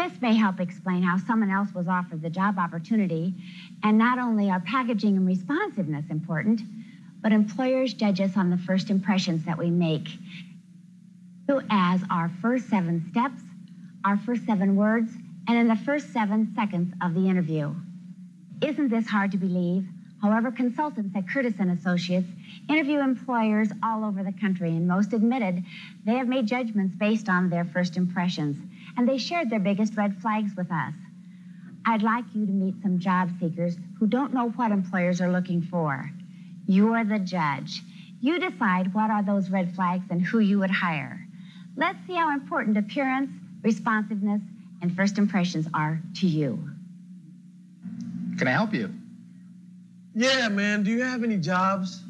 This may help explain how someone else was offered the job opportunity, and not only are packaging and responsiveness important, but employers judge us on the first impressions that we make, as our first 7 steps, our first 7 words, and in the first 7 seconds of the interview. Isn't this hard to believe? However, consultants at Curtis & Associates interview employers all over the country, and most admitted they have made judgments based on their first impressions, and they shared their biggest red flags with us. I'd like you to meet some job seekers who don't know what employers are looking for. You're the judge. You decide what are those red flags and who you would hire. Let's see how important appearance, responsiveness, and first impressions are to you. Can I help you? Yeah, man. Do you have any jobs?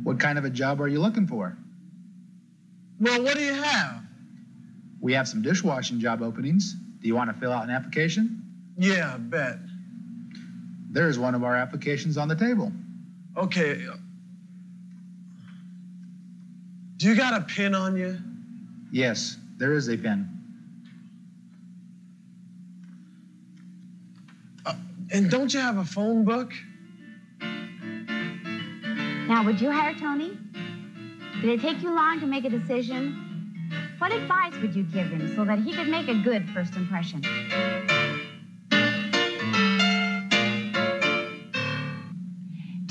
What kind of a job are you looking for? Well, what do you have? We have some dishwashing job openings. Do you want to fill out an application? Yeah, I bet. There's one of our applications on the table. Okay. Do you got a pen on you? Yes, there is a pen. And don't you have a phone book? Now, would you hire Tony? Did it take you long to make a decision? What advice would you give him so that he could make a good first impression?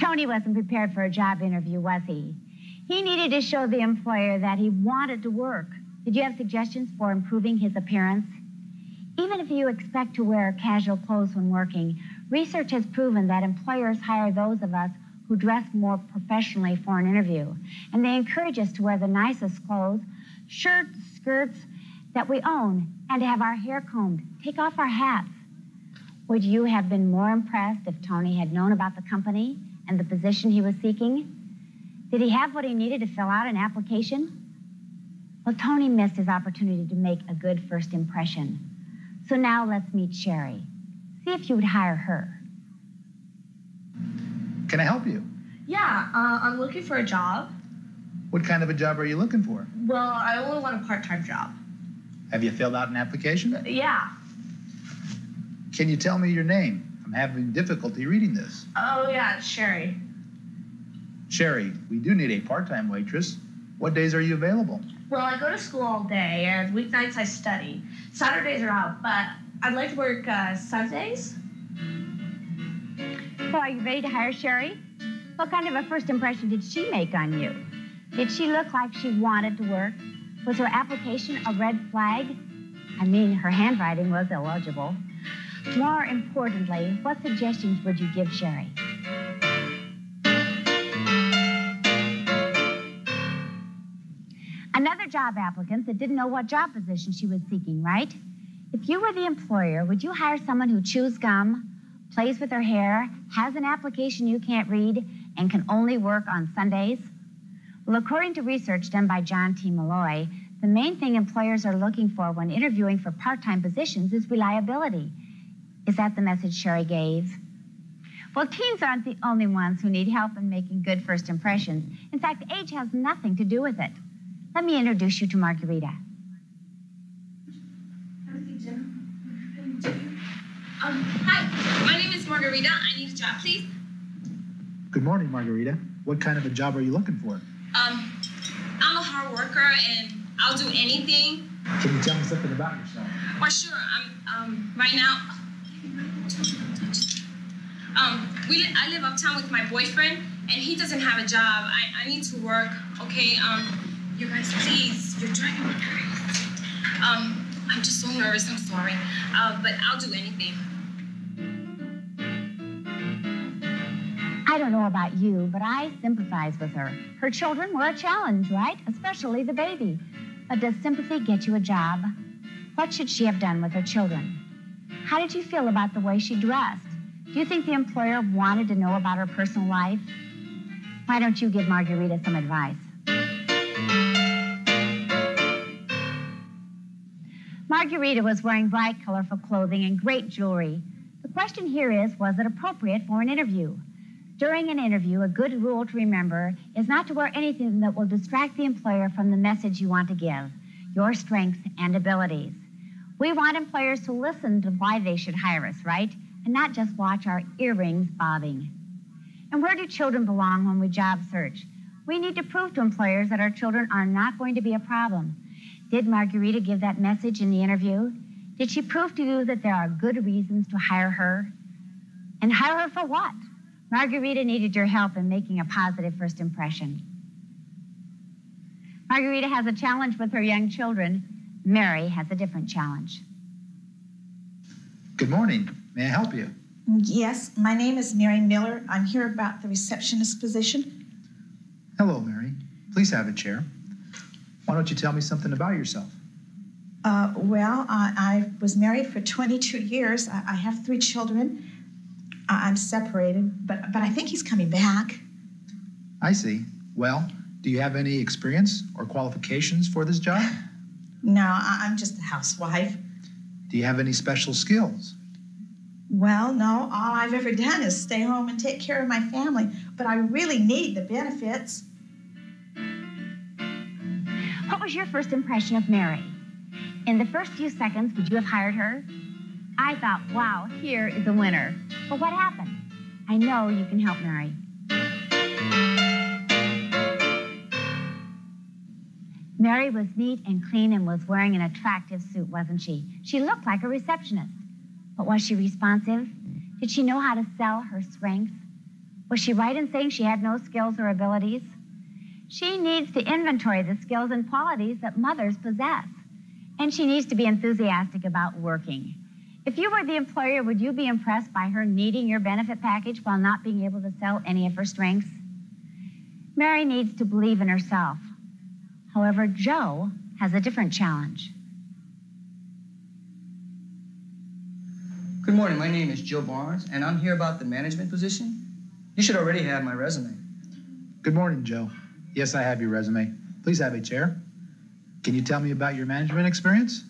Tony wasn't prepared for a job interview, was he? He needed to show the employer that he wanted to work. Did you have suggestions for improving his appearance? Even if you expect to wear casual clothes when working, research has proven that employers hire those of us who dress more professionally for an interview. And they encourage us to wear the nicest clothes, shirts, skirts that we own, and to have our hair combed, take off our hats. Would you have been more impressed if Tony had known about the company and the position he was seeking? Did he have what he needed to fill out an application? Well, Tony missed his opportunity to make a good first impression. So now let's meet Sherry. See if you would hire her. Can I help you? Yeah, I'm looking for a job. What kind of a job are you looking for? Well, I only want a part-time job. Have you filled out an application? Yeah. Can you tell me your name? I'm having difficulty reading this. Oh, yeah, it's Sherry. Sherry, we do need a part-time waitress. What days are you available? Well, I go to school all day, and weeknights I study. Saturdays are out, but I'd like to work Sundays. So are you ready to hire Sherry? What kind of a first impression did she make on you? Did she look like she wanted to work? Was her application a red flag? I mean, her handwriting was illegible. More importantly, what suggestions would you give Sherry? Another job applicant that didn't know what job position she was seeking, right? If you were the employer, would you hire someone who chews gum, plays with her hair, has an application you can't read, and can only work on Sundays? Well, according to research done by John T. Malloy, the main thing employers are looking for when interviewing for part-time positions is reliability. Is that the message Sherry gave? Well, teens aren't the only ones who need help in making good first impressions. In fact, age has nothing to do with it. Let me introduce you to Margarita. Hi, my name is Margarita. I need a job, please. Good morning, Margarita. What kind of a job are you looking for? I'm a hard worker and I'll do anything. Can you tell me something about yourself? Well, sure. I'm right now. I live uptown with my boyfriend and he doesn't have a job. I need to work. Okay. You guys, please. You're driving me crazy. I'm just so nervous. I'm sorry. But I'll do anything. I don't know about you, but I sympathize with her. Her children were a challenge, right? Especially the baby. But does sympathy get you a job? What should she have done with her children? How did you feel about the way she dressed? Do you think the employer wanted to know about her personal life? Why don't you give Margarita some advice? Margarita was wearing bright, colorful clothing and great jewelry. The question here is, was it appropriate for an interview? During an interview, a good rule to remember is not to wear anything that will distract the employer from the message you want to give, your strengths and abilities. We want employers to listen to why they should hire us, right? And not just watch our earrings bobbing. And where do children belong when we job search? We need to prove to employers that our children are not going to be a problem. Did Margarita give that message in the interview? Did she prove to you that there are good reasons to hire her? And hire her for what? Margarita needed your help in making a positive first impression. Margarita has a challenge with her young children. Mary has a different challenge. Good morning. May I help you? Yes, my name is Mary Miller. I'm here about the receptionist position. Hello, Mary. Please have a chair. Why don't you tell me something about yourself? I was married for 22 years. I have 3 children. I'm separated, but I think he's coming back. I see. Well, do you have any experience or qualifications for this job? No, I'm just a housewife. Do you have any special skills? Well, no, all I've ever done is stay home and take care of my family, but I really need the benefits. What was your first impression of Mary? In the first few seconds, would you have hired her? I thought, wow, here is a winner. But what happened? I know you can help Mary. Mary was neat and clean and was wearing an attractive suit, wasn't she? She looked like a receptionist. But was she responsive? Did she know how to sell her strengths? Was she right in saying she had no skills or abilities? She needs to inventory the skills and qualities that mothers possess. And she needs to be enthusiastic about working. If you were the employer, would you be impressed by her needing your benefit package while not being able to sell any of her strengths? Mary needs to believe in herself. However, Joe has a different challenge. Good morning, my name is Joe Barnes, and I'm here about the management position. You should already have my resume. Good morning, Joe. Yes, I have your resume. Please have a chair. Can you tell me about your management experience?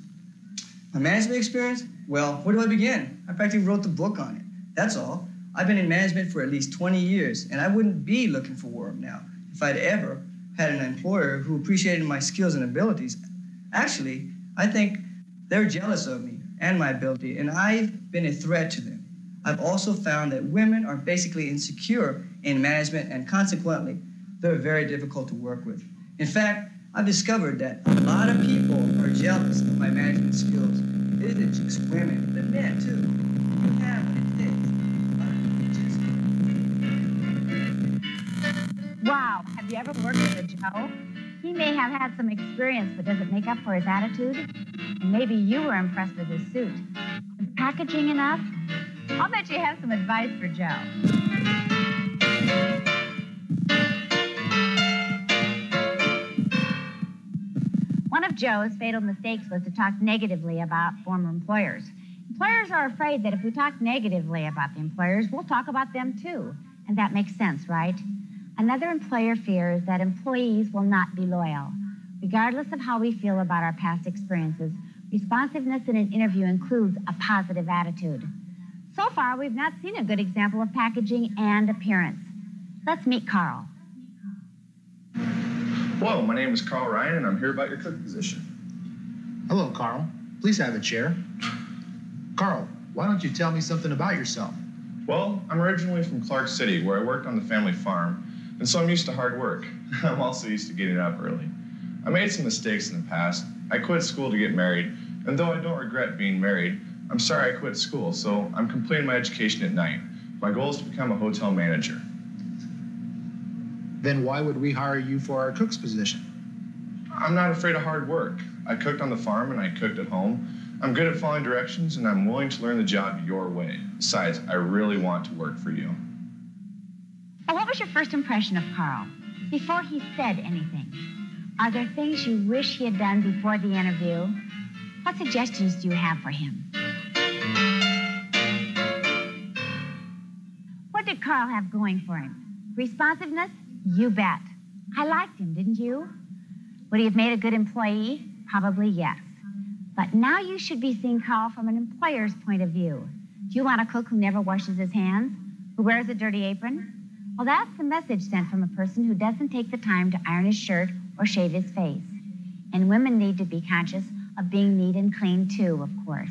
My management experience? Well, where do I begin? I practically wrote the book on it. That's all. I've been in management for at least 20 years, and I wouldn't be looking for work now if I'd ever had an employer who appreciated my skills and abilities. Actually, I think they're jealous of me and my ability, and I've been a threat to them. I've also found that women are basically insecure in management, and consequently, they're very difficult to work with. In fact, I've discovered that a lot of people are jealous of my management skills. It isn't just women, but men too. You have what it takes. Wow, have you ever worked with a Joe? He may have had some experience, but does it make up for his attitude? And maybe you were impressed with his suit. Is packaging enough? I'll bet you have some advice for Joe. One of Joe's fatal mistakes was to talk negatively about former employers. Employers are afraid that if we talk negatively about the employers, we'll talk about them too. And that makes sense, right? Another employer fears that employees will not be loyal. Regardless of how we feel about our past experiences, responsiveness in an interview includes a positive attitude. So far, we've not seen a good example of packaging and appearance. Let's meet Carl. Hello, my name is Carl Ryan, and I'm here about your cook position. Hello, Carl. Please have a chair. Carl, why don't you tell me something about yourself? Well, I'm originally from Clark City, where I worked on the family farm, and so I'm used to hard work. I'm also used to getting up early. I made some mistakes in the past. I quit school to get married, and though I don't regret being married, I'm sorry I quit school, so I'm completing my education at night. My goal is to become a hotel manager. Then why would we hire you for our cook's position? I'm not afraid of hard work. I cooked on the farm and I cooked at home. I'm good at following directions, and I'm willing to learn the job your way. Besides, I really want to work for you. Well, what was your first impression of Carl before he said anything? Are there things you wish he had done before the interview? What suggestions do you have for him? What did Carl have going for him? Responsiveness? You bet. I liked him, didn't you? Would he have made a good employee? Probably yes. But now you should be seeing Carl from an employer's point of view. Do you want a cook who never washes his hands? Who wears a dirty apron? Well, that's a message sent from a person who doesn't take the time to iron his shirt or shave his face. And women need to be conscious of being neat and clean too, of course.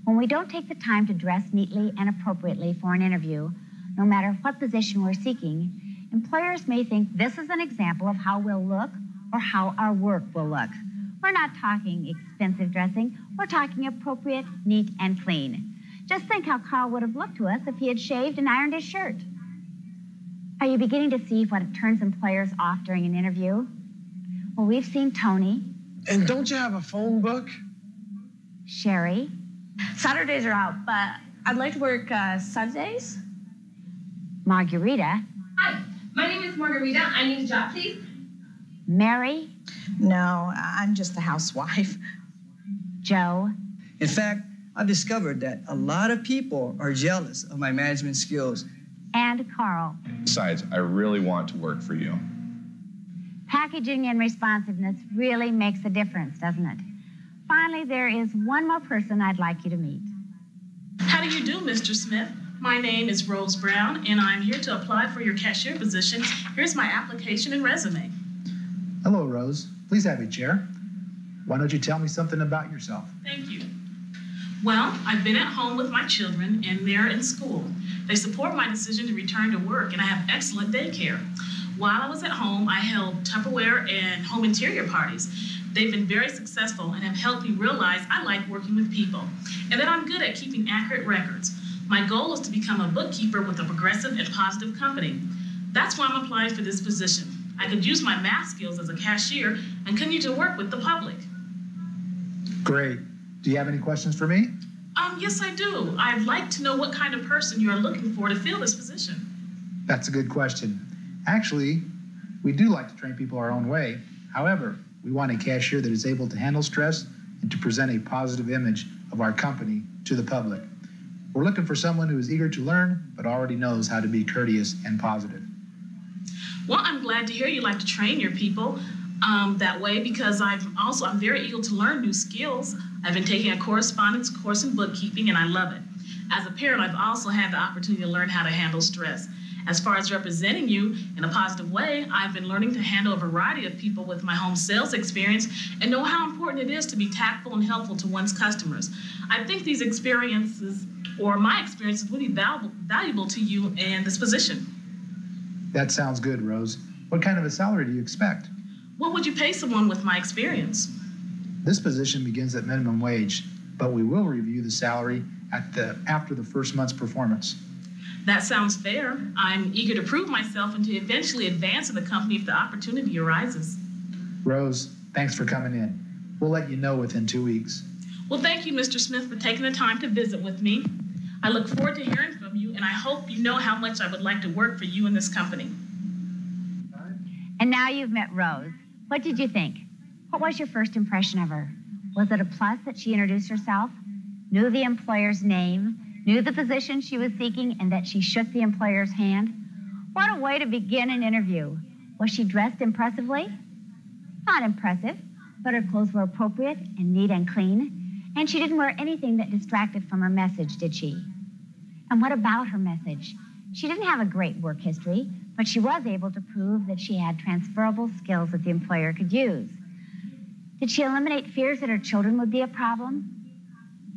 When we don't take the time to dress neatly and appropriately for an interview, no matter what position we're seeking, employers may think this is an example of how we'll look or how our work will look. We're not talking expensive dressing. We're talking appropriate, neat, and clean. Just think how Carl would have looked to us if he had shaved and ironed his shirt. Are you beginning to see what turns employers off during an interview? Well, we've seen Tony. And don't you have a phone book? Sherry. Saturdays are out, but I'd like to work Sundays. Margarita. Hi, my name is Margarita. I need a job, please. Mary. No, I'm just a housewife. Joe. In fact, I've discovered that a lot of people are jealous of my management skills. And Carl. Besides, I really want to work for you. Packaging and responsiveness really makes a difference, doesn't it? Finally, there is one more person I'd like you to meet. How do you do, Mr. Smith? My name is Rose Brown, and I'm here to apply for your cashier position. Here's my application and resume. Hello, Rose. Please have a chair. Why don't you tell me something about yourself? Thank you. Well, I've been at home with my children, and they're in school. They support my decision to return to work, and I have excellent daycare. While I was at home, I held Tupperware and home interior parties. They've been very successful and have helped me realize I like working with people and that I'm good at keeping accurate records. My goal is to become a bookkeeper with a progressive and positive company. That's why I'm applying for this position. I could use my math skills as a cashier and continue to work with the public. Great. Do you have any questions for me? Yes, I do. I'd like to know what kind of person you are looking for to fill this position. That's a good question. Actually, we do like to train people our own way. However, we want a cashier that is able to handle stress and to present a positive image of our company to the public. We're looking for someone who is eager to learn, but already knows how to be courteous and positive. Well, I'm glad to hear you like to train your people that way, because I'm very eager to learn new skills. I've been taking a correspondence course in bookkeeping, and I love it. As a parent, I've also had the opportunity to learn how to handle stress. As far as representing you in a positive way, I've been learning to handle a variety of people with my home sales experience and know how important it is to be tactful and helpful to one's customers. I think these experiences, or my experience, is really valuable to you in this position. That sounds good, Rose. What kind of a salary do you expect? What would you pay someone with my experience? This position begins at minimum wage, but we will review the salary after the first month's performance. That sounds fair. I'm eager to prove myself and to eventually advance in the company if the opportunity arises. Rose, thanks for coming in. We'll let you know within 2 weeks. Well, thank you, Mr. Smith, for taking the time to visit with me. I look forward to hearing from you, and I hope you know how much I would like to work for you in this company. And now you've met Rose. What did you think? What was your first impression of her? Was it a plus that she introduced herself, knew the employer's name, knew the position she was seeking, and that she shook the employer's hand? What a way to begin an interview. Was she dressed impressively? Not impressive, but her clothes were appropriate and neat and clean, and she didn't wear anything that distracted from her message, did she? And what about her message? She didn't have a great work history, but she was able to prove that she had transferable skills that the employer could use. Did she eliminate fears that her children would be a problem?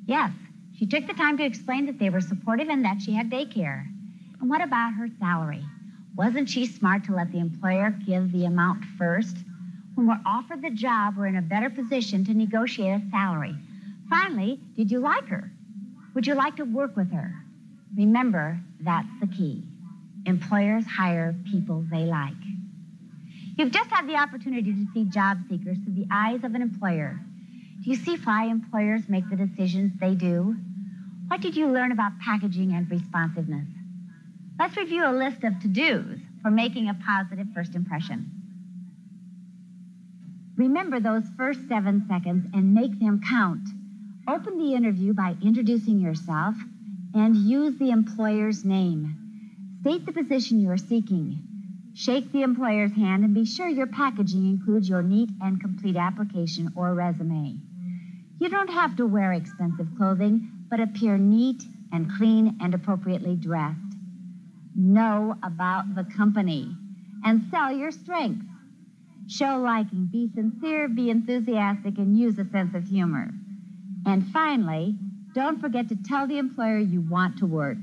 Yes. She took the time to explain that they were supportive and that she had daycare. And what about her salary? Wasn't she smart to let the employer give the amount first? When we're offered the job, we're in a better position to negotiate a salary. Finally, did you like her? Would you like to work with her? Remember, that's the key. Employers hire people they like. You've just had the opportunity to see job seekers through the eyes of an employer. Do you see why employers make the decisions they do? What did you learn about packaging and responsiveness? Let's review a list of to-dos for making a positive first impression. Remember those first 7 seconds and make them count. Open the interview by introducing yourself and use the employer's name. State the position you are seeking. Shake the employer's hand and be sure your packaging includes your neat and complete application or resume. You don't have to wear expensive clothing, but appear neat and clean and appropriately dressed. Know about the company and sell your strengths. Show liking, be sincere, be enthusiastic, and use a sense of humor. And finally, don't forget to tell the employer you want to work.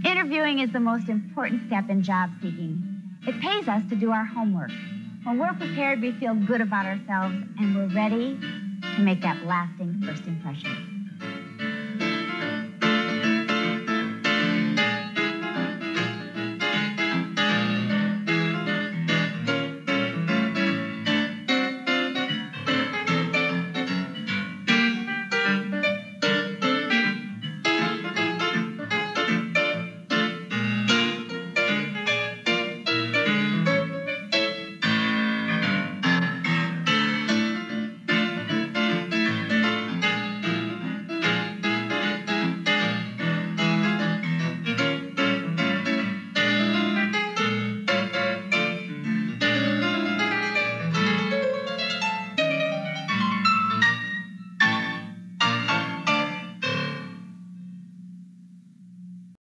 Interviewing is the most important step in job seeking. It pays us to do our homework. When we're prepared, we feel good about ourselves, and we're ready to make that lasting first impression.